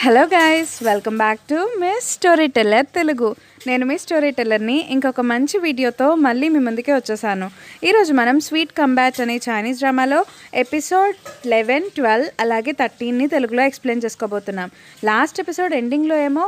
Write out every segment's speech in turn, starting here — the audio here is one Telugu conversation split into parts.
Hello guys, welcome back to miss story teller Telugu. నేను మీ స్టోరీ టెల్లర్ని ఇంకొక మంచి వీడియోతో మళ్ళీ మీ ముందుకే వచ్చేసాను. ఈరోజు మనం స్వీట్ కంబ్యాచ్ అనే చైనీస్ డ్రామాలో ఎపిసోడ్ 11, 12 అలాగే 13ని తెలుగులో ఎక్స్ప్లెయిన్ చేసుకోబోతున్నాం. లాస్ట్ ఎపిసోడ్ ఎండింగ్లో ఏమో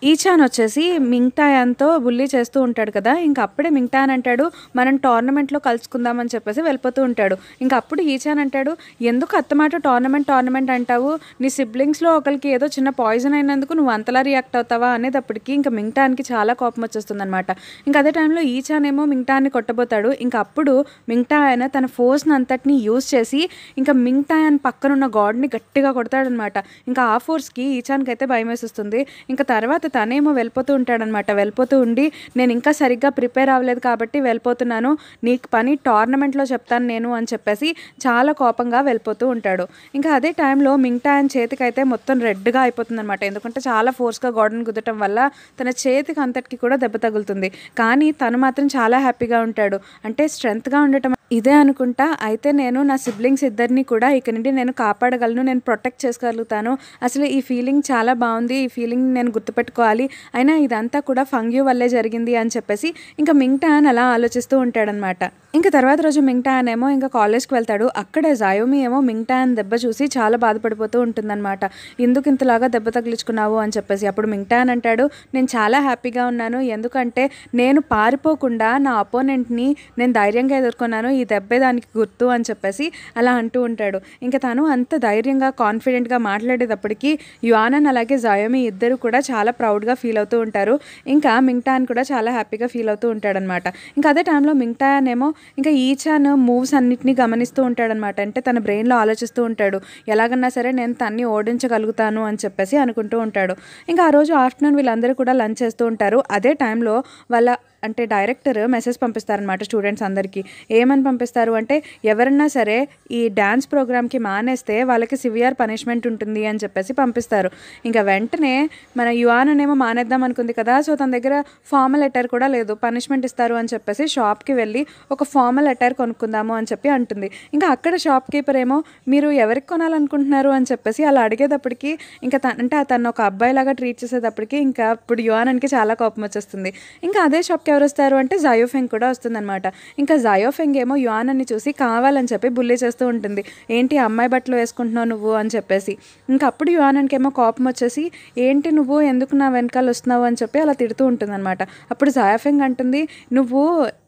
ఈచాన్ వచ్చేసి మింగ్టాయాన్తో బుల్లీ చేస్తూ ఉంటాడు కదా. ఇంకా అప్పుడే మింగ్టాయాన్ అంటాడు, మనం టోర్నమెంట్లో కలుసుకుందామని చెప్పేసి వెళ్ళిపోతూ ఉంటాడు. ఇంకా అప్పుడు ఈచాన్ అంటాడు, ఎందుకు అత్తమాట టోర్నమెంట్ అంటావు, నీ సిబ్లింగ్స్లో ఒకరికి ఏదో చిన్న పాయిజన్ అయినందుకు నువ్వు అంతలా రియాక్ట్ అవుతావా అనేటప్పటికి ఇంకా మింగ్టాయాన్కి చాలా కోపం వచ్చేస్తుంది అనమాట. ఇంకా అదే టైంలో ఈచాన్ ఏమో మింగ్టాయాన్ని కొట్టబోతాడు. ఇంకా అప్పుడు మింగ్టాయాన్ తన ఫోర్స్ని అంతటిని యూజ్ చేసి ఇంకా మింగ్టాయాన్ పక్కనున్న గాడ్ని గట్టిగా కొడతాడనమాట. ఇంకా ఆ ఫోర్స్కి ఈచాన్కి అయితే భయం వేసేస్తుంది. ఇంకా తర్వాత తనేమో వెళ్ళిపోతూ ఉంటాడనమాట. వెళ్ళిపోతూ ఉండి, నేను ఇంకా సరిగ్గా ప్రిపేర్ అవ్వలేదు కాబట్టి వెళ్ళిపోతున్నాను, నీకు పని టోర్నమెంట్లో చెప్తాను నేను అని చెప్పేసి చాలా కోపంగా వెళ్ళిపోతూ ఉంటాడు. ఇంకా అదే టైంలో మింగ్టాయాన్ చేతికి అయితే మొత్తం రెడ్గా అయిపోతుంది అనమాట. ఎందుకంటే చాలా ఫోర్స్గా గోడను గుద్దటం వల్ల తన చేతికి అంతటికి కూడా దెబ్బ తగులుతుంది. కానీ తను మాత్రం చాలా హ్యాపీగా ఉంటాడు. అంటే స్ట్రెంగ్త్గా ఉండటం ఇదే అనుకుంటా. అయితే నేను నా సిబ్లింగ్స్ ఇద్దరిని కూడా ఇక నుండి నేను కాపాడగలను, నేను ప్రొటెక్ట్ చేసుకోగలుగుతాను, అసలు ఈ ఫీలింగ్ చాలా బాగుంది, ఈ ఫీలింగ్ నేను గుర్తుపెట్టుకోవాలి, అయినా ఇదంతా కూడా ఫంగ్యూ వల్లే జరిగింది అని చెప్పేసి ఇంకా మింగ్టాయాన్ అలా ఆలోచిస్తూ ఉంటాడనమాట. ఇంకా తర్వాత రోజు మింగ్టాయాన్ ఏమో ఇంకా కాలేజ్కి వెళ్తాడు. అక్కడే జాయోమి ఏమో మింగ్టాయాన్ దెబ్బ చూసి చాలా బాధపడిపోతూ ఉంటుందన్నమాట. ఎందుకు ఇంతలాగా దెబ్బ తగిలించుకున్నావు అని చెప్పేసి. అప్పుడు మింగ్టాయాన్ అంటాడు, నేను చాలా హ్యాపీగా ఉన్నాను, ఎందుకంటే నేను పారిపోకుండా నా అపోనెంట్ని నేను ధైర్యంగా ఎదుర్కొన్నాను, ఈ దెబ్బే దానికి గుర్తు అని చెప్పేసి అలా అంటూ ఉంటాడు. ఇంకా తను అంత ధైర్యంగా కాన్ఫిడెంట్గా మాట్లాడేటప్పటికి యువానన్ అలాగే జాయోమి ఇద్దరు కూడా చాలా ప్రౌడ్గా ఫీల్ అవుతూ ఉంటారు. ఇంకా మింగ్టాయాన్ కూడా చాలా హ్యాపీగా ఫీల్ అవుతూ ఉంటాడనమాట. ఇంకా అదే టైంలో మింగ్టాయాన్ ఏమో ఇంకా ఈచాన్ మూవ్స్ అన్నిటినీ గమనిస్తూ ఉంటాడనమాట. అంటే తన బ్రెయిన్లో ఆలోచిస్తూ ఉంటాడు, ఎలాగన్నా సరే నేను తన్ని ఓడించగలుగుతాను అని చెప్పేసి అనుకుంటూ ఉంటాడు. ఇంకా ఆ రోజు ఆఫ్టర్నూన్ వీళ్ళందరూ కూడా లంచ్ చేస్తూ ఉంటారు. అదే టైంలో వాళ్ళ అంటే డైరెక్టర్ మెసేజ్ పంపిస్తారనమాట స్టూడెంట్స్ అందరికీ. ఏమని పంపిస్తారు అంటే, ఎవరన్నా సరే ఈ డ్యాన్స్ ప్రోగ్రామ్కి మానేస్తే వాళ్ళకి సివియర్ పనిష్మెంట్ ఉంటుంది అని చెప్పేసి పంపిస్తారు. ఇంకా వెంటనే మన యువాన్ ఏమో మానేద్దాం అనుకుంది కదా, సో తన దగ్గర ఫార్మల్ అటైర్ కూడా లేదు, పనిష్మెంట్ ఇస్తారు అని చెప్పేసి షాప్కి వెళ్ళి ఒక ఫార్మల్ అటైర్ కొనుక్కుందాము అని చెప్పి అంటుంది. ఇంకా అక్కడ షాప్ కీపర్ ఏమో, మీరు ఎవరికి కొనాలనుకుంటున్నారు అని చెప్పేసి అలా అడిగేటప్పటికి ఇంకా అంటే తను ఒక అబ్బాయిలాగా ట్రీట్ చేసేటప్పటికి ఇంకా అప్పుడు యువాన్కి చాలా కోపం వచ్చేస్తుంది. ఇంకా అదే షాప్ ఎవరు వస్తారు అంటే జాయోఫెంగ్ కూడా వస్తుందన్నమాట. ఇంకా జాయోఫెంగ్ ఏమో యువాన్ని చూసి కావాలని చెప్పి బుల్లీ చేస్తూ ఉంటుంది, ఏంటి అమ్మాయి బట్టలు వేసుకుంటున్నావు నువ్వు అని చెప్పేసి. ఇంకా అప్పుడు యువాన్కి ఏమో కోపం వచ్చేసి, ఏంటి నువ్వు ఎందుకు నా వెనకాల వస్తున్నావు అని చెప్పి అలా తిడుతూ ఉంటుందన్నమాట. అప్పుడు జాయోఫెంగ్ అంటుంది, నువ్వు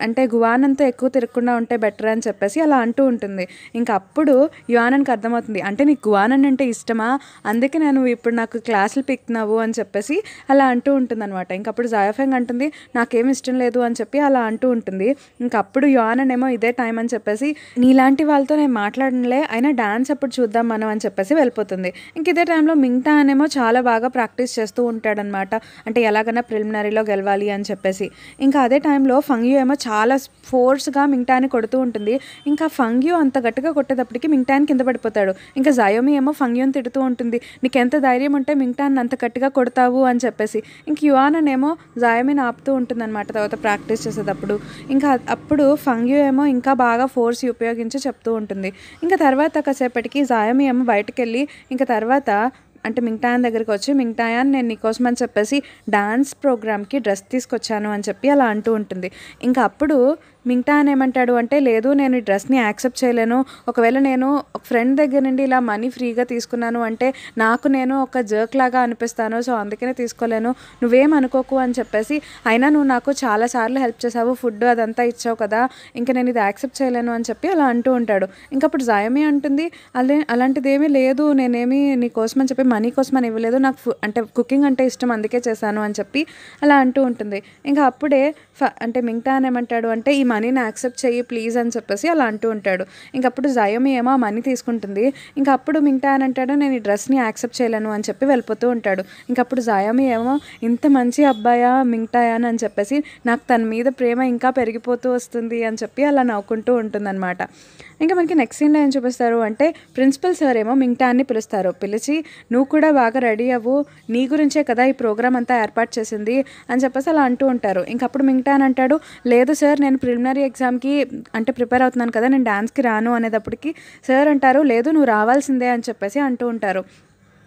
అంటే గువానంతో ఎక్కువ తిరగకుండా ఉంటే బెటర్ అని చెప్పేసి అలా అంటూ ఉంటుంది. ఇంకా అప్పుడు యువాన్కి అర్థమవుతుంది, అంటే నీకు గువానన్ అంటే ఇష్టమా, అందుకే నేను ఇప్పుడు నాకు క్లాసులు పిక్తున్నావు అని చెప్పేసి అలా అంటూ ఉంటుందన్నమాట. ఇంకప్పుడు జాయోఫెంగ్ అంటుంది, నాకేమి ఇష్టం లేదు అని చెప్పి అలా అంటూ ఉంటుంది. ఇంకప్పుడు యువానన్ ఏమో ఇదే టైం అని చెప్పేసి, నీలాంటి వాళ్ళతో నేను మాట్లాడలే, అయినా డాన్స్ అప్పుడు చూద్దాం మనం అని చెప్పేసి వెళ్ళిపోతుంది. ఇంక ఇదే టైంలో మింగ్టాయాన్ ఏమో చాలా బాగా ప్రాక్టీస్ చేస్తూ ఉంటాడనమాట, అంటే ఎలాగైనా ప్రిలిమినరీలో గెలవాలి అని చెప్పేసి. ఇంకా అదే టైంలో ఫంగ్యూ ఏమో చాలా ఫోర్స్గా మింగ్టాయాన్ని కొడుతూ ఉంటుంది. ఇంకా ఫంగ్యూ అంత గట్టిగా కొట్టేటప్పటికి మింగ్టాయాన్ కింద పడిపోతాడు. ఇంకా జాయోమి ఏమో ఫంగ్యూని తిడుతూ ఉంటుంది, నీకెంత ధైర్యం ఉంటే మింగ్టాయాన్ అంత గట్టిగా కొడతావు అని చెప్పేసి. ఇంక యువానన్ ఏమో జాయోమిని ఆపుతూ ఉంటుందన్నమాట తర్వాత ప్రాక్టీస్ చేసేటప్పుడు. ఇంకా అప్పుడు ఫంగ్యూ ఏమో ఇంకా బాగా ఫోర్స్ ఉపయోగించి చెప్తూ ఉంటుంది. ఇంకా తర్వాత కాసేపటికి జాయోమి ఏమో బయటకు వెళ్ళి ఇంకా తర్వాత అంటే మింగ్టాయాన్ దగ్గరికి వచ్చి, మింగ్టాయాన్ నేను నీకోసం అని చెప్పేసి డాన్స్ ప్రోగ్రామ్కి డ్రెస్ తీసుకొచ్చాను అని చెప్పి అలా అంటూ ఉంటుంది. ఇంకా అప్పుడు మింగ్టాయాన్ ఏమంటాడు అంటే, లేదు నేను ఈ డ్రెస్ని యాక్సెప్ట్ చేయలేను, ఒకవేళ నేను ఒక ఫ్రెండ్ దగ్గర నుండి ఇలా మనీ ఫ్రీగా తీసుకున్నాను అంటే నాకు నేను ఒక జర్క్ లాగా అనిపిస్తాను, సో అందుకనే తీసుకోలేను, నువ్వేం అనుకోకు అని చెప్పేసి, అయినా నువ్వు నాకు చాలాసార్లు హెల్ప్ చేసావు, ఫుడ్ అదంతా ఇచ్చావు కదా, ఇంకా నేను ఇది యాక్సెప్ట్ చేయలేను అని చెప్పి అలా అంటూ ఉంటాడు. ఇంకప్పుడు జాయోమి అంటుంది, అలాంటిది ఏమీ లేదు, నేనేమి నీ కోసం అని చెప్పి మనీ కోసం అని ఇవ్వలేదు, నాకు అంటే కుకింగ్ అంటే ఇష్టం అందుకే చేశాను అని చెప్పి అలా అంటూ ఉంటుంది. ఇంకా అప్పుడే అంటే మింగ్టాయాన్ ఏమంటాడు అంటే, ఈ మనీని యాక్సెప్ట్ చెయ్యి ప్లీజ్ అని చెప్పేసి అలా అంటూ ఉంటాడు. ఇంకప్పుడు జాయోమి ఏమో ఆ మనీ తీసుకుంటుంది. ఇంకా అప్పుడు మింగ్టాయాన్ అంటాడు, నేను ఈ డ్రెస్ని యాక్సెప్ట్ చేయలేను అని చెప్పి వెళ్ళిపోతూ ఉంటాడు. ఇంకప్పుడు జాయోమి ఏమో, ఇంత మంచి అబ్బాయా మింగ్టాయాన్ అని చెప్పేసి, నాకు తన మీద ప్రేమ ఇంకా పెరిగిపోతూ వస్తుంది అని చెప్పి అలా నవ్వుకుంటూ ఉంటుందన్నమాట. ఇంకా మనకి నెక్స్ట్ సీన్లో ఏం చూపిస్తారు అంటే, ప్రిన్సిపల్ సార్ ఏమో మింగ్టాయాన్ని పిలుస్తారు. పిలిచి, నువ్వు కూడా బాగా రెడీ అవ్వు, నీ గురించే కదా ఈ ప్రోగ్రామ్ అంతా ఏర్పాటు చేసింది అని చెప్పేసి అలా అంటూ ఉంటారు. ఇంకప్పుడు మింగ్టాయాన్ అంటాడు, లేదు సార్ నేను ప్రిలిమినరీ ఎగ్జామ్కి అంటే ప్రిపేర్ అవుతున్నాను కదా, నేను డాన్స్కి రాను అనేటప్పటికి సార్ అంటారు, లేదు నువ్వు రావాల్సిందే అని చెప్పేసి అంటూ ఉంటారు.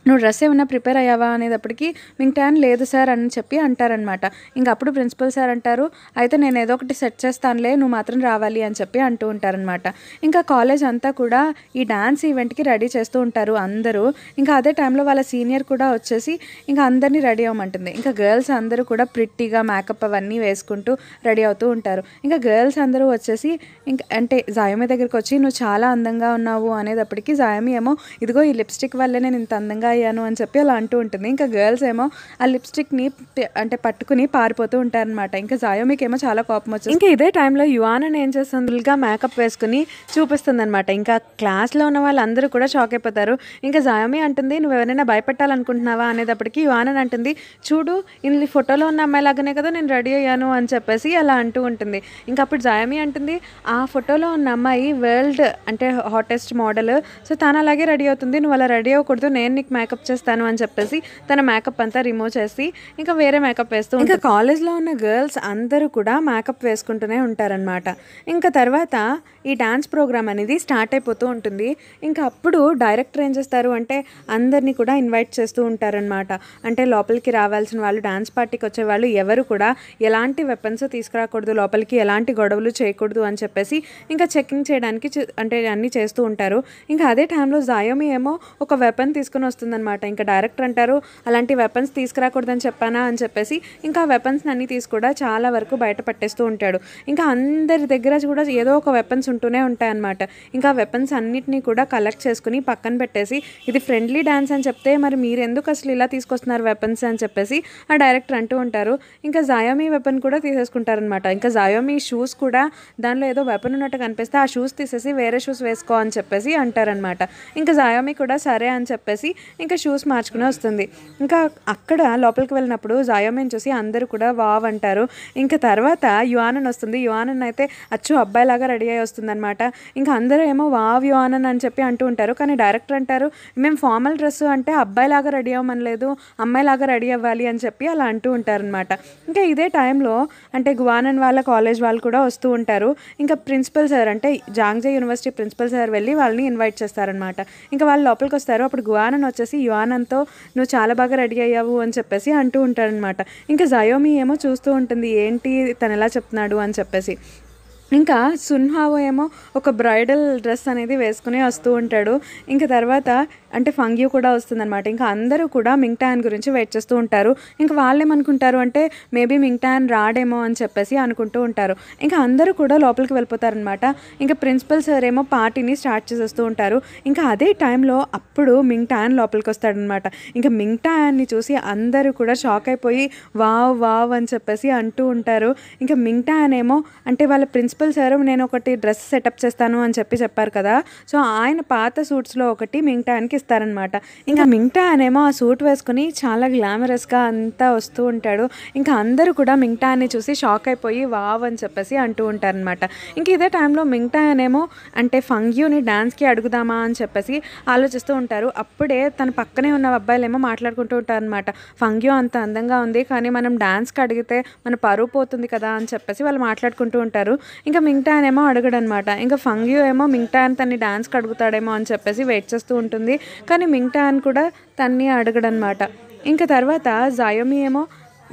నువ్వు డ్రెస్ ఏమైనా ప్రిపేర్ అయ్యావా అనేటప్పటికి మింగ్టాన్ లేదు సార్ అని చెప్పి అంటారనమాట. ఇంక అప్పుడు ప్రిన్సిపల్ సార్ అంటారు, అయితే నేను ఏదో ఒకటి సెట్ చేస్తానులే, నువ్వు మాత్రం రావాలి అని చెప్పి అంటూ ఉంటారనమాట. ఇంకా కాలేజ్ అంతా కూడా ఈ డ్యాన్స్ ఈవెంట్కి రెడీ చేస్తూ ఉంటారు అందరూ. ఇంకా అదే టైంలో వాళ్ళ సీనియర్ కూడా వచ్చేసి ఇంకా అందరినీ రెడీ అవ్వమంటుంది. ఇంకా గర్ల్స్ అందరూ కూడా ప్రిట్టిగా మేకప్ అవన్నీ వేసుకుంటూ రెడీ అవుతూ ఉంటారు. ఇంకా గర్ల్స్ అందరూ వచ్చేసి ఇంకా అంటే జాయమి దగ్గరికి వచ్చి నువ్వు చాలా అందంగా ఉన్నావు అనేటప్పటికి జాయమి ఏమో ఇదిగో ఈ లిప్స్టిక్ వల్లే నేను ఇంత అందంగా అయ్యాను అని చెప్పి అలా అంటూ ఉంటుంది. ఇంకా గర్ల్స్ ఏమో ఆ లిప్స్టిక్ని అంటే పట్టుకుని పారిపోతూ ఉంటారనమాట. ఇంకా జాయోమికి ఏమో చాలా కోపం వచ్చింది. ఇంకా ఇదే టైంలో యువానని ఏం చేస్తుంది, ఫుల్గా మేకప్ వేసుకుని చూపిస్తుంది అనమాట. ఇంకా క్లాస్లో ఉన్న వాళ్ళందరూ కూడా షాక్ అయిపోతారు. ఇంకా జాయోమి అంటుంది, నువ్వు ఎవరైనా భయపెట్టాలనుకుంటున్నావా అనేటప్పటికి యువానని అంటుంది, చూడు ఇందులో ఫోటోలో ఉన్న అమ్మాయిలాగానే కదా నేను రెడీ అయ్యాను అని చెప్పేసి అలా అంటూ ఉంటుంది. ఇంకా అప్పుడు జాయోమి అంటుంది, ఆ ఫోటోలో ఉన్న అమ్మాయి వరల్డ్ అంటే హాటెస్ట్ మోడల్, సో తను అలాగే రెడీ అవుతుంది, నువ్వు అలా రెడీ అవ్వకూడదు, నేను నీకు మేకప్ చేస్తాను అని చెప్పేసి తన మేకప్ అంతా రిమూవ్ చేసి ఇంకా వేరే మేకప్ వేస్తూ ఇంకా కాలేజ్లో ఉన్న గర్ల్స్ అందరూ కూడా మేకప్ వేసుకుంటూనే ఉంటారనమాట. ఇంకా తర్వాత ఈ డ్యాన్స్ ప్రోగ్రామ్ అనేది స్టార్ట్ అయిపోతూ ఉంటుంది. ఇంకా అప్పుడు డైరెక్టర్ ఏం చేస్తారు అంటే అందరినీ కూడా ఇన్వైట్ చేస్తూ ఉంటారనమాట. అంటే లోపలికి రావాల్సిన వాళ్ళు, డ్యాన్స్ పార్టీకి వచ్చే వాళ్ళు ఎవరు కూడా ఎలాంటి వెపన్స్ తీసుకురాకూడదు, లోపలికి ఎలాంటి గొడవలు చేయకూడదు అని చెప్పేసి ఇంకా చెకింగ్ చేయడానికి అంటే అన్నీ చేస్తూ ఉంటారు. ఇంకా అదే టైంలో జాయోమి ఏమో ఒక వెపన్ తీసుకుని వస్తుందన్నమాట. ఇంకా డైరెక్టర్ అంటారు, అలాంటి వెపన్స్ తీసుకురాకూడదని చెప్పానా అని చెప్పేసి ఇంకా వెపన్స్ అన్నీ తీసి కూడా చాలా వరకు బయట పట్టేస్తూ ఉంటాడు. ఇంకా అందరి దగ్గర కూడా ఏదో ఒక వెపన్స్ ఉంటూనే ఉంటాయన్నమాట. ఇంకా వెపన్స్ అన్నిటినీ కూడా కలెక్ట్ చేసుకుని పక్కన పెట్టేసి ఇది ఫ్రెండ్లీ డ్యాన్స్ అని చెప్తే మరి మీరు ఎందుకు అసలు ఇలా తీసుకొస్తున్నారు వెపన్స్ అని చెప్పేసి ఆ డైరెక్టర్ అంటూ ఉంటారు. ఇంకా జాయోమి వెపన్ కూడా తీసేసుకుంటారనమాట. ఇంకా జాయోమి షూస్ కూడా దానిలో ఏదో వెపన్ ఉన్నట్టు కనిపిస్తే ఆ షూస్ తీసేసి వేరే షూస్ వేసుకో అని చెప్పేసి అంటారనమాట. ఇంకా జాయోమి కూడా సరే అని చెప్పేసి ఇంకా షూస్ మార్చుకుని వస్తుంది. ఇంకా అక్కడ లోపలికి వెళ్ళినప్పుడు జాయోమిని చూసి అందరూ కూడా వావ్ అంటారు. ఇంకా తర్వాత యువానన్ వస్తుంది. యువానన్ అయితే అచ్చు అబ్బాయిలాగా రెడీ అయ్యి వస్తుందన్నమాట. ఇంకా అందరూ ఏమో వావ్ యువానన్ అని చెప్పి అంటూ ఉంటారు. కానీ డైరెక్టర్ అంటారు, మేము ఫార్మల్ డ్రెస్ అంటే అబ్బాయిలాగా రెడీ అవ్వమనలేదు, అమ్మాయిలాగా రెడీ అవ్వాలి అని చెప్పి అలా అంటూ ఉంటారనమాట. ఇంకా ఇదే టైంలో అంటే గువానన్ వాళ్ళ కాలేజ్ వాళ్ళు కూడా వస్తూ ఉంటారు. ఇంకా ప్రిన్సిపల్ సార్ అంటే జాంగ్జే యూనివర్సిటీ ప్రిన్సిపల్ సార్ వెళ్ళి వాళ్ళని ఇన్వైట్ చేస్తారనమాట. ఇంకా వాళ్ళు లోపలికి వస్తారు. అప్పుడు గువానన్ వచ్చేసి యువానన్తో నువ్వు చాలా బాగా రెడీ అయ్యావు అని చెప్పేసి అంటూ ఉంటారనమాట. ఇంకా జాయోమి ఏమో చూస్తూ ఉంటుంది, ఏంటి తను ఎలా చెప్తున్నాడు అని చెప్పేసి. ఇంకా సున్హావో ఏమో ఒక బ్రైడల్ డ్రెస్ అనేది వేసుకుని వస్తూ ఉంటాడు. ఇంకా తర్వాత అంటే ఫంగ్యూ కూడా వస్తుందన్నమాట. ఇంకా అందరూ కూడా మింగ్టాన్ గురించి వెయిట్ చేస్తూ ఉంటారు. ఇంకా వాళ్ళు ఏమనుకుంటారు అంటే మేబీ మింగ్టాన్ రాడేమో అని చెప్పేసి అనుకుంటూ ఉంటారు. ఇంకా అందరూ కూడా లోపలికి వెళ్ళిపోతారనమాట. ఇంకా ప్రిన్సిపల్ సార్ ఏమో పార్టీని స్టార్ట్ చేసేస్తూ ఉంటారు. ఇంకా అదే టైంలో అప్పుడు మింగ్టాన్ లోపలికి వస్తాడనమాట. ఇంకా మింగ్టాన్ని చూసి అందరూ కూడా షాక్ అయిపోయి వావ్ వావ్ అని చెప్పేసి అంటూ ఉంటారు. ఇంకా మింగ్టాన్ ఏమో అంటే వాళ్ళ ప్రిన్సిపల్ సార్ నేను ఒకటి డ్రెస్ సెటప్ చేస్తాను అని చెప్పారు కదా, సో ఆయన పాత సూట్స్లో ఒకటి మింగ్టాన్కి ఇస్తారనమాట. ఇంకా మింగ్టాన్ ఏమో ఆ సూట్ వేసుకుని చాలా గ్లామరస్గా అంతా వస్తూ ఉంటాడు. ఇంకా అందరూ కూడా మింగ్టాన్ని చూసి షాక్ అయిపోయి వావ్ అని చెప్పేసి అంటూ ఉంటారనమాట. ఇంక ఇదే టైంలో మింగ్టాన్ ఏమో అంటే ఫంగ్యూని డాన్స్కి అడుగుదామా అని చెప్పేసి ఆలోచిస్తూ ఉంటారు. అప్పుడే తన పక్కనే ఉన్న అబ్బాయిలు ఏమో మాట్లాడుకుంటూ ఉంటారనమాట. ఫంగ్యూ అంత అందంగా ఉంది, కానీ మనం డాన్స్కి అడిగితే మన పరువు పోతుంది కదా అని చెప్పేసి వాళ్ళు మాట్లాడుకుంటూ ఉంటారు. ఇంకా మింగ్టాన్ ఏమో అడగడనమాట. ఇంకా ఫంగ్యూ ఏమో మింగ్టాన్ తన్ని డాన్స్కి అడుగుతాడేమో అని చెప్పేసి వెయిట్ చేస్తూ ఉంటుంది. కానీ మింగ్టాన్ కూడా తన్ని అడగడనమాట. ఇంకా తర్వాత జాయోమి ఏమో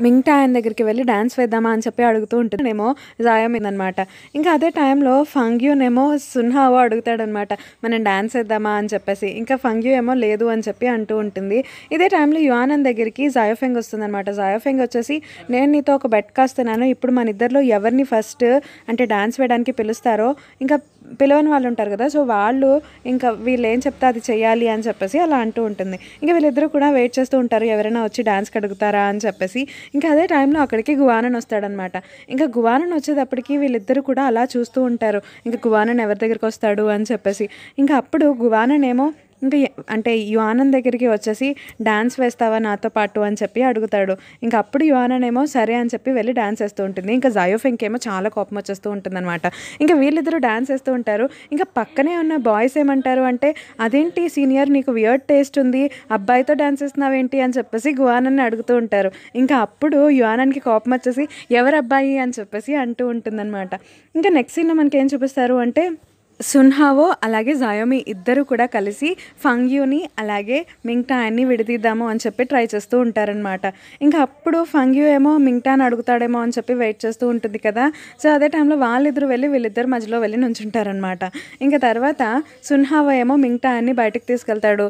మింగ్టాన్ దగ్గరికి వెళ్ళి డ్యాన్స్ వేద్దామా అని చెప్పి అడుగుతూ ఉంటుందేమో జాయోమి అనమాట. ఇంకా అదే టైంలో ఫంగ్యూనేమో సున్హావో అడుగుతాడనమాట, మనం డ్యాన్స్ వేద్దామా అని చెప్పేసి. ఇంకా ఫంగ్యూ ఏమో లేదు అని చెప్పి అంటూ ఉంటుంది. ఇదే టైంలో యువానన్ దగ్గరికి జాయోఫెంగ్ వస్తుందన్నమాట. జాయోఫెంగ్ వచ్చేసి నేను నీతో ఒక బెట్ కాస్తున్నాను, ఇప్పుడు మన ఇద్దరిలో ఎవరిని ఫస్ట్ అంటే డ్యాన్స్ వేయడానికి పిలుస్తారో ఇంకా పిలవని వాళ్ళు ఉంటారు కదా, సో వాళ్ళు ఇంకా వీళ్ళు ఏం చెప్తే అది చెయ్యాలి అని చెప్పేసి అలా అంటూ ఉంటుంది. ఇంకా వీళ్ళిద్దరూ కూడా వెయిట్ చేస్తూ ఉంటారు, ఎవరైనా వచ్చి డ్యాన్స్కి అడుగుతారా అని చెప్పేసి. ఇంకా అదే టైంలో అక్కడికి గువానన్ వస్తాడనమాట. ఇంకా గువానన్ వచ్చేటప్పటికి వీళ్ళిద్దరూ కూడా అలా చూస్తూ ఉంటారు, ఇంకా గువానన్ ఎవరి దగ్గరికి వస్తాడు అని చెప్పేసి. ఇంకా అప్పుడు గువానన్ ఏమో ఇంకా అంటే యువానన్ దగ్గరికి వచ్చేసి డ్యాన్స్ వేస్తావా నాతో పాటు అని చెప్పి అడుగుతాడు. ఇంకా అప్పుడు యువానన్ ఏమో సరే అని చెప్పి వెళ్ళి డ్యాన్స్ వేస్తూ ఉంటుంది. ఇంకా జాయోఫెంగ్ ఏమో చాలా కోపం వచ్చేస్తూ ఉంటుందన్నమాట. ఇంకా వీళ్ళిద్దరూ డ్యాన్స్ వేస్తూ ఉంటారు. ఇంకా పక్కనే ఉన్న బాయ్స్ ఏమంటారు అంటే అదేంటి సీనియర్ నీకు వియర్డ్ టేస్ట్ ఉంది, అబ్బాయితో డ్యాన్స్ వేస్తున్నావేంటి అని చెప్పేసి గువానన్ని అడుగుతూ ఉంటారు. ఇంకా అప్పుడు యువానన్కి కోపం వచ్చేసి ఎవరు అబ్బాయి అని చెప్పేసి అంటూ ఉంటుందన్నమాట. ఇంకా నెక్స్ట్ సీన్లో మనకి ఏం చూపిస్తారు అంటే సున్హావో అలాగే జాయోమి ఇద్దరు కూడా కలిసి ఫంగ్యూని అలాగే మింగ్టాన్ని విడదీద్దాము అని చెప్పి ట్రై చేస్తూ ఉంటారనమాట. ఇంకా అప్పుడు ఫంగ్యూ ఏమో మింగ్టాన్ అడుగుతాడేమో అని చెప్పి వెయిట్ చేస్తూ ఉంటుంది కదా. సో అదే టైంలో వాళ్ళిద్దరు వెళ్ళి వీళ్ళిద్దరు మధ్యలో వెళ్ళి నుంచుంటారనమాట. ఇంకా తర్వాత సున్హావో ఏమో మింగ్టాన్ని బయటకు తీసుకెళ్తాడు.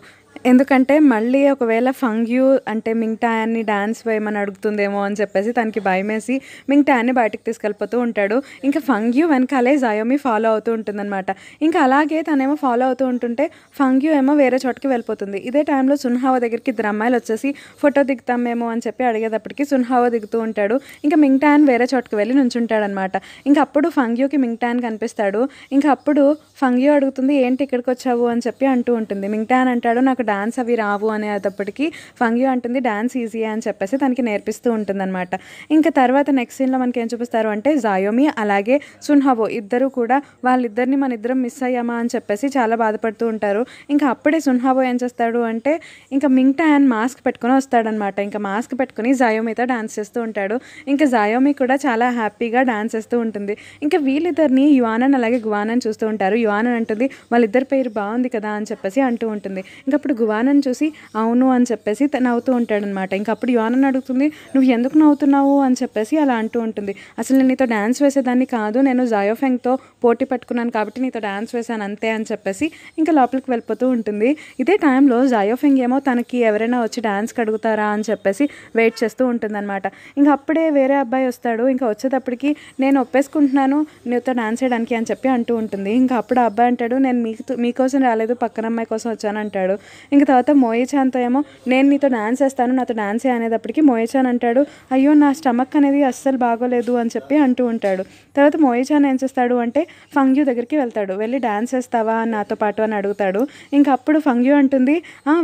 ఎందుకంటే మళ్ళీ ఒకవేళ ఫంగ్యూ అంటే మింగ్టాన్ని డాన్స్ వేయమని అడుగుతుందేమో అని చెప్పేసి తనకి భయమేసి మింగ్టాన్ని బయటకు తీసుకెళ్ళిపోతూ ఉంటాడు. ఇంకా ఫంగ్యూ వెనకాలే జాయోమి ఫాలో అవుతూ ఉంటుందన్నమాట. ఇంకా అలాగే తనేమో ఫాలో అవుతూ ఉంటుంటే ఫంగ్యూ ఏమో వేరే చోటుకి వెళ్ళిపోతుంది. ఇదే టైంలో సున్హావో దగ్గరికి ఇద్దరు అమ్మాయిలు వచ్చేసి ఫోటో దిగుతామేమో అని చెప్పి అడిగేటప్పటికి సున్హావో దిగుతూ ఉంటాడు. ఇంకా మింగ్టాన్ వేరే చోటుకి వెళ్ళి నుంచుంటాడనమాట. ఇంకా అప్పుడు ఫంగ్యూకి మింగ్టాన్ కనిపిస్తాడు. ఇంకా అప్పుడు ఫంగ్యూ అడుగుతుంది, ఏంటి ఇక్కడికి వచ్చావు అని చెప్పి అంటూ ఉంటుంది. మింగ్టాన్ అంటాడు, నాకు డాన్స్ అవి రావు అనేటప్పటికి ఫంగ్యూ అంటుంది, డాన్స్ ఈజీ అని చెప్పేసి తనకి నేర్పిస్తూ ఉంటుందన్నమాట. ఇంకా తర్వాత నెక్స్ట్ సీన్లో మనకి ఏం చూపిస్తారు అంటే జాయోమి అలాగే సున్హావో ఇద్దరు కూడా వాళ్ళిద్దరిని మన ఇద్దరం మిస్ అయ్యామా అని చెప్పేసి చాలా బాధపడుతూ ఉంటారు. ఇంకా అప్పుడే సున్హావో ఏం చేస్తాడు అంటే ఇంకా మింగ్టాన్ మాస్క్ పెట్టుకుని వస్తాడనమాట. ఇంకా మాస్క్ పెట్టుకుని జాయోమితో డాన్స్ చేస్తూ ఉంటాడు. ఇంకా జాయోమి కూడా చాలా హ్యాపీగా డాన్స్ చేస్తూ ఉంటుంది. ఇంకా వీళ్ళిద్దరిని యువానన్ అలాగే గువానన్ చూస్తూ ఉంటారు. యువానన్ అంటుంది, వాళ్ళిద్దరి పేరు బాగుంది కదా అని చెప్పేసి అంటూ ఉంటుంది. ఇంకా అప్పుడు గువానన్ చూసి అవును అని చెప్పేసి నవ్వుతూ ఉంటాడనమాట. ఇంకా అప్పుడు యువానన్ అడుగుతుంది, నువ్వు ఎందుకు నవ్వుతున్నావు అని చెప్పేసి అలా అంటూ ఉంటుంది. అసలు నేను నీతో డ్యాన్స్ వేసేదాన్ని కాదు, నేను జాయోఫెంగ్తో పోటీ పట్టుకున్నాను కాబట్టి నీతో డ్యాన్స్ వేసాను అంతే అని చెప్పేసి ఇంకా లోపలికి వెళ్ళిపోతూ ఉంటుంది. ఇదే టైంలో జాయోఫెంగ్ ఏమో తనకి ఎవరైనా వచ్చి డ్యాన్స్కి అడుగుతారా అని చెప్పేసి వెయిట్ చేస్తూ ఉంటుందన్నమాట. ఇంకా అప్పుడే వేరే అబ్బాయి వస్తాడు. ఇంకా వచ్చేటప్పటికి నేను ఒప్పేసుకుంటున్నాను నీతో డాన్స్ చేయడానికి అని చెప్పి అంటూ ఉంటుంది. ఇంకా అప్పుడు ఆ అబ్బాయి అంటాడు, నేను మీకోసం రాలేదు, పక్కన అమ్మాయి కోసం వచ్చాను అంటాడు. ఇంకా తర్వాత మోయిచాన్తో ఏమో నేను నీతో డాన్స్ వేస్తాను, నాతో డాన్స్ అనేటప్పటికి మోయిచాన్ అంటాడు, అయ్యో నా స్టమక్ అనేది అస్సలు బాగోలేదు అని చెప్పి అంటూ ఉంటాడు. తర్వాత మోయిచాన్ ఏం చేస్తాడు అంటే ఫంగ్యూ దగ్గరికి వెళ్తాడు. వెళ్ళి డాన్స్ వేస్తావా నాతో పాటు అని అడుగుతాడు. ఇంకా అప్పుడు ఫంగ్యూ అంటుంది,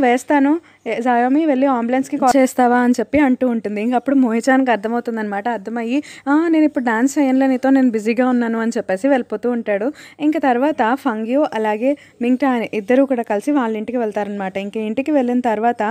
వేస్తాను, జాయోమి వెళ్ళి అంబులెన్స్కి కాల్ చేస్తావా అని చెప్పి అంటూ ఉంటుంది. ఇంకా అప్పుడు మోయిచాన్కి అర్థమవుతుంది అనమాట. అర్థమయ్యి నేను ఇప్పుడు డాన్స్ చేయనులే నీతో, నేను బిజీగా ఉన్నాను అని చెప్పేసి వెళ్ళిపోతూ ఉంటాడు. ఇంకా తర్వాత ఫంగ్యూ అలాగే మింగ్టాన్ ఇద్దరు కూడా కలిసి వాళ్ళ ఇంటికి వెళ్తారనమాట. ఇంకా ఇంటికి వెళ్ళిన తర్వాత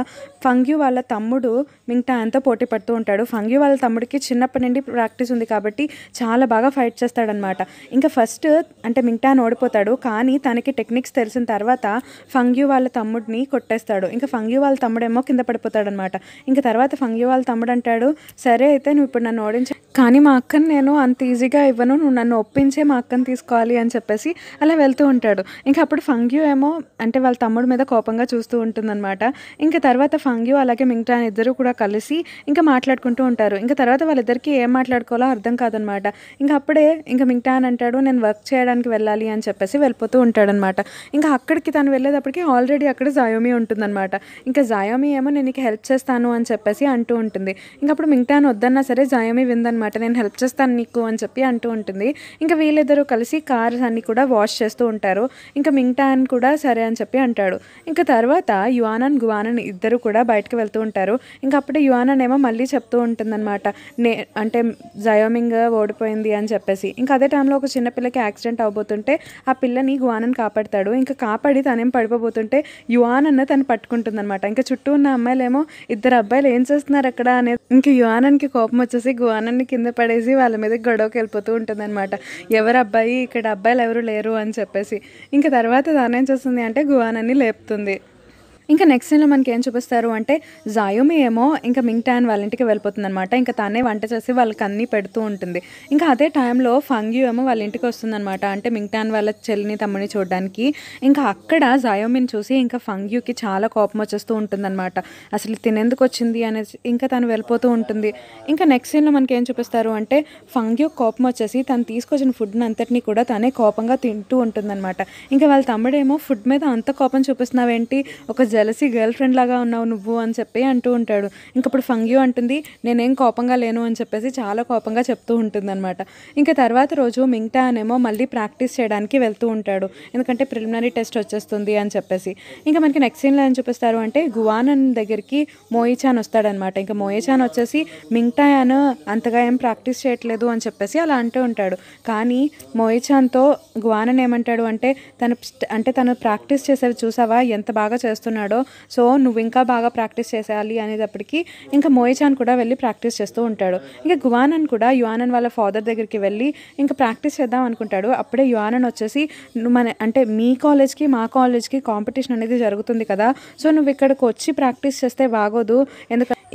ఫంగ్యూ వాళ్ళ తమ్ముడు మింగ్టాన్తో పోటీ పడుతూ ఉంటాడు. ఫంగ్యూ వాళ్ళ తమ్ముడికి చిన్నప్పటి నుండి ప్రాక్టీస్ ఉంది కాబట్టి చాలా బాగా ఫైట్ చేస్తాడనమాట. ఇంకా ఫస్ట్ అంటే మింగ్టాన్ ఓడిపోతాడు, కానీ తనకి టెక్నిక్స్ తెలిసిన తర్వాత ఫంగ్యూ వాళ్ళ తమ్ముడిని కొట్టేస్తాడు. ఇంకా ఫంగ్యూ వాళ్ళ తమ్ముడేమో కింద పడిపోతాడనమాట. ఇంకా తర్వాత ఫంగ్యూ వాళ్ళ తమ్ముడు అంటాడు, సరే అయితే నువ్వు ఇప్పుడు నన్ను ఓడించ, కానీ మా అక్కని నేను అంత ఈజీగా ఇవ్వను, నువ్వు నన్ను ఒప్పించే మా అక్కని తీసుకోవాలి అని చెప్పేసి అలా వెళ్తూ ఉంటాడు. ఇంకా అప్పుడు ఫంగ్యూ ఏమో అంటే వాళ్ళ తమ్ముడి మీద కోపంగా చూస్తూ ఉంటుందన్నమాట. ఇంకా తర్వాత ఫంగ్యూ అలాగే మింగ్టాన్ ఇద్దరు కూడా కలిసి ఇంకా మాట్లాడుకుంటూ ఉంటారు. ఇంకా తర్వాత వాళ్ళిద్దరికి ఏం మాట్లాడుకోవాలో అర్థం కాదనమాట. ఇంకా అప్పుడే ఇంకా మింగ్టాన్ అంటాడు, నేను వర్క్ చేయడానికి వెళ్ళాలి అని చెప్పేసి వెళ్ళిపోతూ ఉంటాడనమాట. ఇంకా అక్కడికి తను వెళ్ళేటప్పటికి ఆల్రెడీ అక్కడ జాయోమి ఉంటుందన్నమాట. ఇంకా జాయోమి ఏమో నేను నీకు హెల్ప్ చేస్తాను అని చెప్పేసి అంటూ ఉంటుంది. ఇంకా అప్పుడు మింగ్టాన్ వద్దన్నా సరే జాయోమి విందనమాట, నేను హెల్ప్ చేస్తాను నీకు అని చెప్పి అంటూ ఉంటుంది. ఇంకా వీళ్ళిద్దరూ కలిసి కార్స్ అన్ని కూడా వాష్ చేస్తూ ఉంటారు. ఇంకా మింగ్టాన్ కూడా సరే అని చెప్పి అంటాడు. ఇంకా తర్వాత యువానన్ గువానన్ ఇద్దరు కూడా బయటకు వెళ్తూ ఉంటారు. ఇంకా అప్పుడే యువానన్ ఏమో మళ్ళీ చెప్తూ ఉంటుందన్నమాట, అంటే జయోమింగ్ ఓడిపోయింది అని చెప్పేసి. ఇంకా అదే టైంలో ఒక చిన్న పిల్లకి యాక్సిడెంట్ అవబోతుంటే ఆ పిల్లని గువానన్ కాపాడతాడు. ఇంకా కాపాడి తనేం పడిపోతుంటే యువానన్ తను పట్టుకుంటుందన్నమాట. ఇంకా చుట్టూ ఉన్న అమ్మాయిలేమో ఇద్దరు అబ్బాయిలు ఏం చేస్తున్నారు అక్కడ అనేది, ఇంకా యువానన్కి కోపం వచ్చేసి గువానన్ని కింద పడేసి వాళ్ళ మీద గొడవకి వెళ్ళిపోతూ ఉంటుందన్నమాట. ఎవరు అబ్బాయి, ఇక్కడ అబ్బాయిలు ఎవరు లేరు అని చెప్పేసి. ఇంకా తర్వాత దానేం చేస్తుంది అంటే గువానన్ని లేపుతుంది. ఇంకా నెక్స్ట్ సీన్లో మనకి ఏం చూపిస్తారు అంటే జాయోమి ఏమో ఇంకా మింగ్టాన్ వాళ్ళ ఇంటికి వెళ్ళిపోతుంది అనమాట. ఇంకా తనే వంట చేసి వాళ్ళకి అన్నీ పెడుతూ ఉంటుంది. ఇంకా అదే టైంలో ఫంగ్యూ ఏమో వాళ్ళ ఇంటికి వస్తుందన్నమాట, అంటే మింగ్టాన్ వాళ్ళ చెల్లిని తమ్ముని చూడడానికి. ఇంకా అక్కడ జాయోమిని చూసి ఇంకా ఫంగ్యూకి చాలా కోపం వచ్చేస్తూ ఉంటుందన్నమాట. అసలు తినేందుకు వచ్చింది అనేసి ఇంకా తను వెళ్ళిపోతూ ఉంటుంది. ఇంకా నెక్స్ట్ సీన్లో మనకి ఏం చూపిస్తారు అంటే ఫంగ్యూ కోపం వచ్చేసి తను తీసుకొచ్చిన ఫుడ్ని అంతటినీ కూడా తనే కోపంగా తింటూ ఉంటుందన్నమాట. ఇంకా వాళ్ళ తమ్ముడేమో ఫుడ్ మీద అంత కోపం చూపిస్తున్నావేంటి, ఒక జెలసీ గర్ల్ ఫ్రెండ్ లాగా ఉన్నావు నువ్వు అని చెప్పి అంటూ ఉంటాడు. ఇంకప్పుడు ఫంగ్యూ అంటుంది, నేనేం కోపంగా లేను అని చెప్పేసి చాలా కోపంగా చెప్తూ ఉంటుందన్నమాట. ఇంకా తర్వాత రోజు మింగ్టాన్ ఏమో మళ్ళీ ప్రాక్టీస్ చేయడానికి వెళ్తూ ఉంటాడు, ఎందుకంటే ప్రిలిమినరీ టెస్ట్ వచ్చేస్తుంది అని చెప్పేసి. ఇంకా మనకి నెక్స్ట్ సీన్లో ఏం చూపిస్తారు అంటే గువానన్ దగ్గరికి మోయిచాన్ వస్తాడనమాట. ఇంకా మోయిచాన్ వచ్చేసి మింగ్టాన్ అంతగా ఏం ప్రాక్టీస్ చేయట్లేదు అని చెప్పేసి అలా అంటూ ఉంటాడు. కానీ మోయిచాన్తో గువానన్ ఏమంటాడు అంటే తను ప్రాక్టీస్ చేసేవి చూసావా ఎంత బాగా చేస్తున్నాడు చేస్తున్నాడో, సో నువ్వు ఇంకా బాగా ప్రాక్టీస్ చేసేయాలి అనేటప్పటికి ఇంకా మోయిచాన్ కూడా వెళ్ళి ప్రాక్టీస్ చేస్తూ ఉంటాడు. ఇంకా గువానన్ కూడా యువానన్ వాళ్ళ ఫాదర్ దగ్గరికి వెళ్ళి ఇంకా ప్రాక్టీస్ చేద్దాం అనుకుంటాడు. అప్పుడే యువానన్ వచ్చేసి అంటే మీ కాలేజ్కి మా కాలేజ్కి కాంపిటీషన్ అనేది జరుగుతుంది కదా, సో నువ్వు ఇక్కడికి వచ్చి ప్రాక్టీస్ చేస్తే బాగోదు,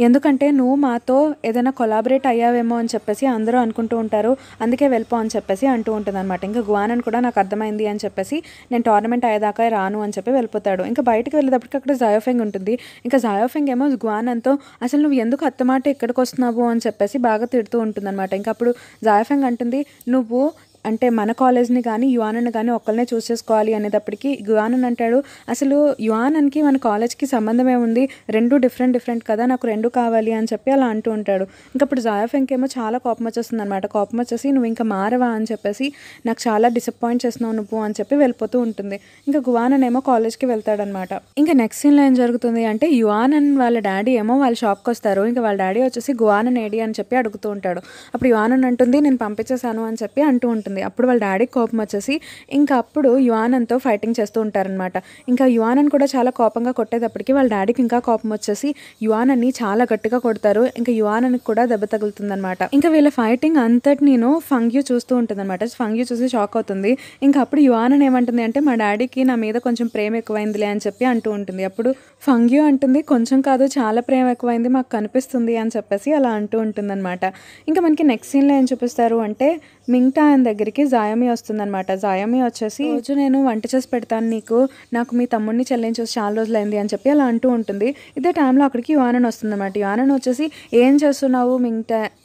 ఎందుకంటే నువ్వు మాతో ఏదైనా కొలాబరేట్ అయ్యావేమో అని చెప్పేసి అందరూ అనుకుంటూ ఉంటారు, అందుకే వెళ్ళిపో అని చెప్పేసి అంటూ ఉంటుంది అనమాట. ఇంకా గువానన్ కూడా నాకు అర్థమైంది అని చెప్పేసి నేను టోర్నమెంట్ అయ్యేదాకా రాను అని చెప్పి వెళ్ళిపోతాడు. ఇంకా బయటకు వెళ్ళేటప్పటికి అక్కడ జాయోఫెంగ్ ఉంటుంది. ఇంకా జాయోఫెంగ్ ఏమో గువానన్తో అసలు నువ్వు ఎందుకు అత్తమాట ఇక్కడికి వస్తున్నావు అని చెప్పేసి బాగా తిడుతూ ఉంటుంది అనమాట. ఇంకా అప్పుడు జాయోఫెంగ్ అంటుంది, నువ్వు అంటే మన కాలేజ్ని కానీ యువానన్ కానీ ఒక్కరినే చూస్ చేసుకోవాలి అనేటప్పటికి గువానన్ అంటాడు, అసలు యువానన్కి మన కాలేజ్కి సంబంధం ఏముంది, రెండు డిఫరెంట్ కదా, నాకు రెండు కావాలి అని చెప్పి అలా అంటూ ఉంటాడు. ఇంకా అప్పుడు జాయోఫెంగ్ ఏమో చాలా కోపం వచ్చేస్తుంది అనమాట. కోపం వచ్చేసి నువ్వు ఇంకా మారవా అని చెప్పేసి నాకు చాలా డిసప్పాయింట్ చేస్తున్నావు నువ్వు అని చెప్పి వెళ్ళిపోతూ ఉంటుంది. ఇంకా గువానన్ ఏమో కాలేజ్కి వెళ్తాడనమాట. ఇంకా నెక్స్ట్ సీన్లో ఏం జరుగుతుంది అంటే యువానన్ వాళ్ళ డాడీ ఏమో వాళ్ళ షాప్కి వస్తారు. ఇంకా వాళ్ళ డాడీ వచ్చేసి గువానన్ ఏడి అని చెప్పి అడుగుతూ ఉంటాడు. అప్పుడు యువానన్ అంటుంది నేను పంపించేశాను అని చెప్పి అంటూ ఉంటుంది. అప్పుడు వాళ్ళ డాడీ కోపం వచ్చేసి ఇంకా అప్పుడు యువానన్తో ఫైటింగ్ చేస్తూ ఉంటారనమాట. ఇంకా యువానన్ కూడా చాలా కోపంగా కొట్టేటప్పటికి వాళ్ళ డాడీకి ఇంకా కోపం వచ్చేసి యువానన్ని చాలా గట్టిగా కొడతారు. ఇంకా యువానన్కి కూడా దెబ్బ తగులుతుంది అనమాట. ఇంకా వీళ్ళ ఫైటింగ్ అంతటి నేను ఫంగ్యూ చూస్తూ ఉంటుంది అనమాట. ఫంగ్యూ చూసి షాక్ అవుతుంది. ఇంకా అప్పుడు యువానన్ ఏమంటుంది అంటే మా డాడీకి నా మీద కొంచెం ప్రేమ ఎక్కువైందిలే అని చెప్పి అంటూ ఉంటుంది. అప్పుడు ఫంగ్యూ అంటుంది కొంచెం కాదు చాలా ప్రేమ ఎక్కువైంది మాకు కనిపిస్తుంది అని చెప్పేసి అలా అంటూ ఉంటుంది అనమాట. ఇంకా మనకి నెక్స్ట్ సీన్లో ఏం చూపిస్తారు అంటే మింగ్టాయన్ దగ్గరికి జాయోమి వస్తుందన్నమాట. జాయోమి వచ్చేసి రోజు నేను వంట చేసి పెడతాను నీకు, నాకు మీ తమ్ముడిని చెల్లిని చూసి చాలా రోజులైంది అని చెప్పి అలా అంటూ ఉంటుంది. ఇదే టైంలో అక్కడికి యువానన్ వస్తుందన్నమాట. యువానన్ వచ్చేసి ఏం చేస్తున్నావు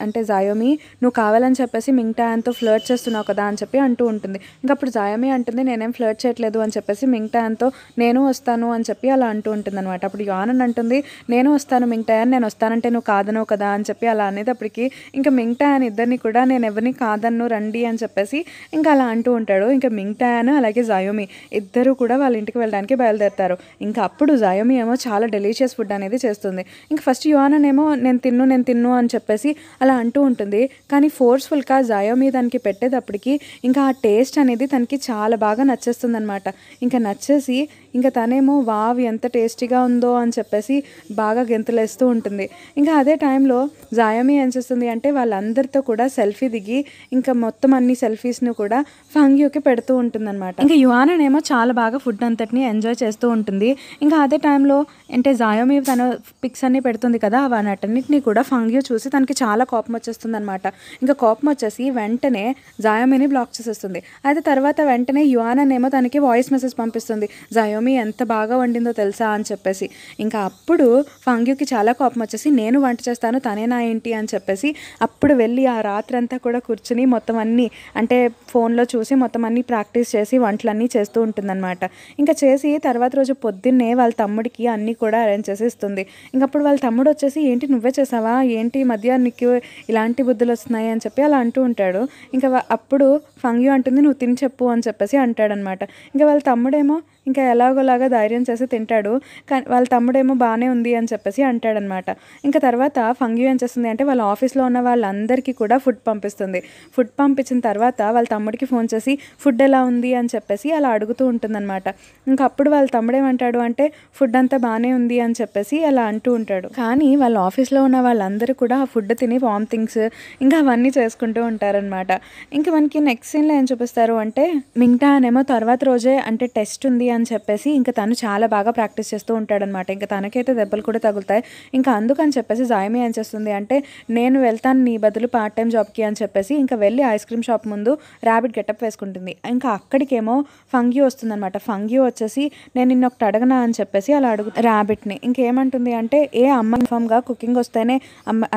అంటే జాయోమి నువ్వు కావాలని చెప్పేసి మింగ్టాయన్తో ఫ్లర్ట్ చేస్తున్నావు కదా అని చెప్పి అంటూ ఉంటుంది. ఇంకా అప్పుడు జాయోమి అంటుంది నేనేం ఫ్లర్ట్ చేయట్లేదు అని చెప్పేసి మింగ్టాయన్తో నేను వస్తాను అని చెప్పి అలా అంటూ ఉంటుంది అనమాట. అప్పుడు యువానన్ అంటుంది నేను వస్తాను మింగ్టాయన్, నేను వస్తానంటే నువ్వు కాదనవు కదా అని చెప్పి అలా అనేటప్పటికి ఇంకా మింగ్టాయన్ ఇద్దరిని కూడా నేను ఎవరిని కాదన్ను రండి అని చెప్పేసి ఇంకా అలా అంటూ ఉంటాడు. ఇంకా మింగ్టాయన్ అలాగే జాయోమి ఇద్దరు కూడా వాళ్ళ ఇంటికి వెళ్ళడానికి బయలుదేరుతారు. ఇంకా అప్పుడు జాయోమి ఏమో చాలా డెలీషియస్ ఫుడ్ అనేది చేస్తుంది. ఇంకా ఫస్ట్ యువానన్ ఏమో నేను తిన్ను అని చెప్పేసి అలా అంటూ ఉంటుంది. కానీ ఫోర్స్ఫుల్గా జాయోమి దానికి పెట్టేటప్పటికి ఇంకా ఆ టేస్ట్ అనేది తనకి చాలా బాగా నచ్చేస్తుంది అనమాట. ఇంకా నచ్చేసి ఇంకా తనేమో వావ్ ఎంత టేస్టీగా ఉందో అని చెప్పేసి బాగా గెంతులేస్తూ ఉంటుంది. ఇంకా అదే టైంలో జాయోమి ఏం చేస్తుంది అంటే వాళ్ళందరితో కూడా సెల్ఫీ దిగి ఇంకా మొత్తం అన్ని సెల్ఫీస్ను కూడా ఫంగ్యూకి పెడుతూ ఉంటుంది అనమాట. ఇంకా యువానన్ ఏమో చాలా బాగా ఫుడ్ అంతటిని ఎంజాయ్ చేస్తూ ఉంటుంది. ఇంకా అదే టైంలో అంటే జాయోమి తన పిక్స్ అన్ని పెడుతుంది కదా, వాటన్నిటిని కూడా ఫంగ్యూ చూసి తనకి చాలా కోపం వచ్చేస్తుంది అనమాట. ఇంకా కోపం వచ్చేసి వెంటనే జాయోమిని బ్లాక్ చేసేస్తుంది. అయితే తర్వాత వెంటనే యువానన్ ఏమో తనకి వాయిస్ మెసేజ్ పంపిస్తుంది, జాయోమి ఎంత బాగా వండిందో తెలుసా అని చెప్పేసి. ఇంకా అప్పుడు ఫంగ్యూకి చాలా కోపం వచ్చేసి నేను వంట చేస్తాను తనేనా ఏంటి అని చెప్పేసి అప్పుడు వెళ్ళి ఆ రాత్రంతా కూడా కూర్చుని మొత్తం అన్నీ అంటే ఫోన్లో చూసి మొత్తం అన్నీ ప్రాక్టీస్ చేసి వంటలన్నీ చేస్తూ ఉంటుందన్నమాట. ఇంకా చేసి తర్వాత రోజు పొద్దున్నే వాళ్ళ తమ్ముడికి అన్నీ కూడా అరేంజ్ చేసి ఇస్తుంది. ఇంకప్పుడు వాళ్ళ తమ్ముడు వచ్చేసి ఏంటి నువ్వే చేసావా, ఏంటి మధ్య నీకు ఇలాంటి బుద్ధులు వస్తున్నాయి అని చెప్పి అలా అంటూ ఉంటాడు. ఇంకా అప్పుడు ఫంగ్యూ అంటుంది నువ్వు తిని చెప్పు అని చెప్పేసి అంటాడనమాట. ఇంకా వాళ్ళ తమ్ముడేమో ఇంకా ఎలాగోలాగా ధైర్యం చేసి తింటాడు. కానీ వాళ్ళ తమ్ముడేమో బాగానే ఉంది అని చెప్పేసి అంటాడనమాట. ఇంకా తర్వాత ఫంగ్యూ ఏం చేస్తుంది అంటే వాళ్ళ ఆఫీస్లో ఉన్న వాళ్ళందరికీ కూడా ఫుడ్ పంపిస్తుంది. ఫుడ్ పంపించిన తర్వాత వాళ్ళ తమ్ముడికి ఫోన్ చేసి ఫుడ్ ఎలా ఉంది అని చెప్పేసి అలా అడుగుతూ ఉంటుందన్నమాట. ఇంకా అప్పుడు వాళ్ళ తమ్ముడు ఏమంటాడు అంటే ఫుడ్ అంతా బాగానే ఉంది అని చెప్పేసి అలా అంటూ ఉంటాడు. కానీ వాళ్ళ ఆఫీస్లో ఉన్న వాళ్ళందరూ కూడా ఆ ఫుడ్ తిని వామిటింగ్స్ ఇంకా అవన్నీ చేసుకుంటూ ఉంటారనమాట. ఇంకా మనకి నెక్స్ట్ సీన్లో ఏం చూపిస్తారు అంటే మింగ్టాయన్ ఏమో తర్వాత రోజే అంటే టెస్ట్ ఉంది అని చెప్పేసి ఇంకా తను చాలా బాగా ప్రాక్టీస్ చేస్తూ ఉంటాడనమాట. ఇంకా తనకైతే దెబ్బలు కూడా తగులుతాయి. ఇంకా అందుకని చెప్పేసి జాయోమి ఏం చేస్తుంది అంటే నేను వెళ్తాను నీ బదులు పార్ట్ టైం జాబ్కి అని చెప్పేసి ఇంకా వెళ్ళి ఐస్ క్రీమ్ షాప్ ముందు ర్యాబిట్ గెటప్ వేసుకుంటుంది. ఇంకా అక్కడికేమో ఫంగ్యూ వస్తుందన్నమాట. ఫంగ్యూ వచ్చేసి నేను నిన్న ఒకటి అడగనా అని చెప్పేసి అలా అడుగు ర్యాబిట్ని. ఇంకేమంటుంది అంటే అమ్మ కన్ఫర్మ్గా కుకింగ్ వస్తేనే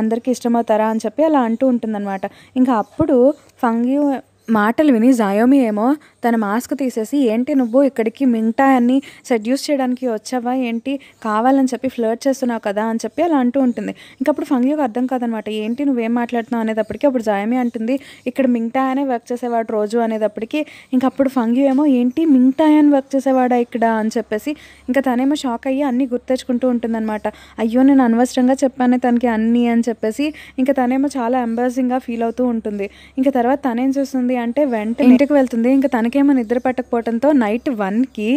అందరికీ ఇష్టమవుతారా అని చెప్పి అలా అంటూ ఉంటుందన్నమాట. ఇంకా అప్పుడు ఫంగ్యూ మాటలు విని జాయోమి ఏమో తన మాస్క్ తీసేసి ఏంటి నువ్వు ఇక్కడికి మింగ్టాయన్ని సెడ్యూస్ చేయడానికి వచ్చావా ఏంటి, కావాలని చెప్పి ఫ్లర్ట్ చేస్తున్నావు కదా అని చెప్పి అలా అంటూ ఉంటుంది. ఇంకప్పుడు ఫంగ్యూకి అర్థం కాదనమాట ఏంటి నువ్వేం మాట్లాడుతున్నావు అనేటప్పటికి అప్పుడు జాయోమి అంటుంది ఇక్కడ మింగ్టాయనే వర్క్ చేసేవాడు రోజు అనేటప్పటికి ఇంకప్పుడు ఫంగ్యూ ఏమో ఏంటి మింగ్టాయన్ వర్క్ చేసేవాడా ఇక్కడ అని చెప్పేసి ఇంకా తనేమో షాక్ అయ్యి అన్నీ గుర్తెచ్చుకుంటూ ఉంటుందన్నమాట. అయ్యో నేను అనవసరంగా చెప్పానే తనకి అన్నీ అని చెప్పేసి ఇంకా తనేమో చాలా ఎంబారసింగ్గా ఫీల్ అవుతూ ఉంటుంది. ఇంకా తర్వాత తనేం చేస్తుంది అంటే వెంటనే ఇంటికి వెళ్తుంది. ఇంకా తనకి తనకేమో నిద్ర పట్టకపోవడంతో నైట్ 1కి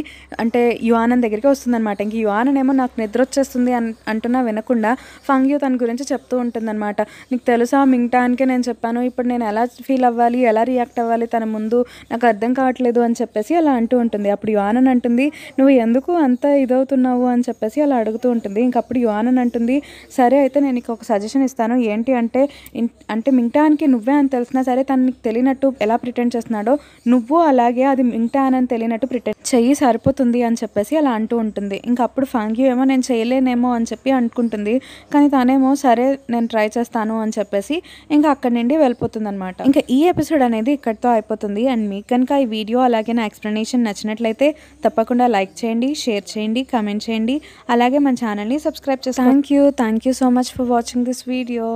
అంటే యువానన్ దగ్గరికి వస్తుందన్నమాట. ఇంక యువానన్ ఏమో నాకు నిద్ర వచ్చేస్తుంది అంటున్నా వినకుండా ఫంగ్యూ తన గురించి చెప్తూ ఉంటుందన్నమాట. నీకు తెలుసా మింగ్టాన్కే నేను చెప్పాను, ఇప్పుడు నేను ఎలా ఫీల్ అవ్వాలి, ఎలా రియాక్ట్ అవ్వాలి తన ముందు నాకు అర్థం కావట్లేదు అని చెప్పేసి అలా అంటూ ఉంటుంది. అప్పుడు యువానన్ అంటుంది, నువ్వు ఎందుకు అంత ఇదవుతున్నావు అని చెప్పేసి అలా అడుగుతూ ఉంటుంది. ఇంకప్పుడు యువానన్ అంటుంది, సరే అయితే నేను నీకు ఒక సజెషన్ ఇస్తాను. ఏంటి అంటే మింగ్టాన్కి నువ్వే అని తెలిసినా సరే తను నీకు తెలియనట్టు ఎలా ప్రిటెండ్ చేస్తున్నాడో నువ్వు అలాగే అది మింగ్టాన్ అని తెలియనట్టు ప్రిటెండ్ చెయ్యి సరిపోతుంది అని చెప్పేసి అలా అంటూ ఉంటుంది. ఇంకప్పుడు ఫంగ్యూ ఏమో నేను చేయలేనేమో అని చెప్పి అనుకుంటుంది. కానీ తనేమో సరే నేను ట్రై చేస్తాను అని చెప్పేసి ఇంకా అక్కడి నుండి వెళ్ళిపోతుంది అనమాట. ఇంకా ఈ ఎపిసోడ్ అనేది ఇక్కడితో అయిపోతుంది. అండ్ మీకు కనుక ఈ వీడియో అలాగే నా ఎక్స్ప్లెనేషన్ నచ్చినట్లయితే తప్పకుండా లైక్ చేయండి, షేర్ చేయండి, కామెంట్ చేయండి, అలాగే మన ఛానల్ని సబ్స్క్రైబ్ చేయండి. Thank you so much for watching this video.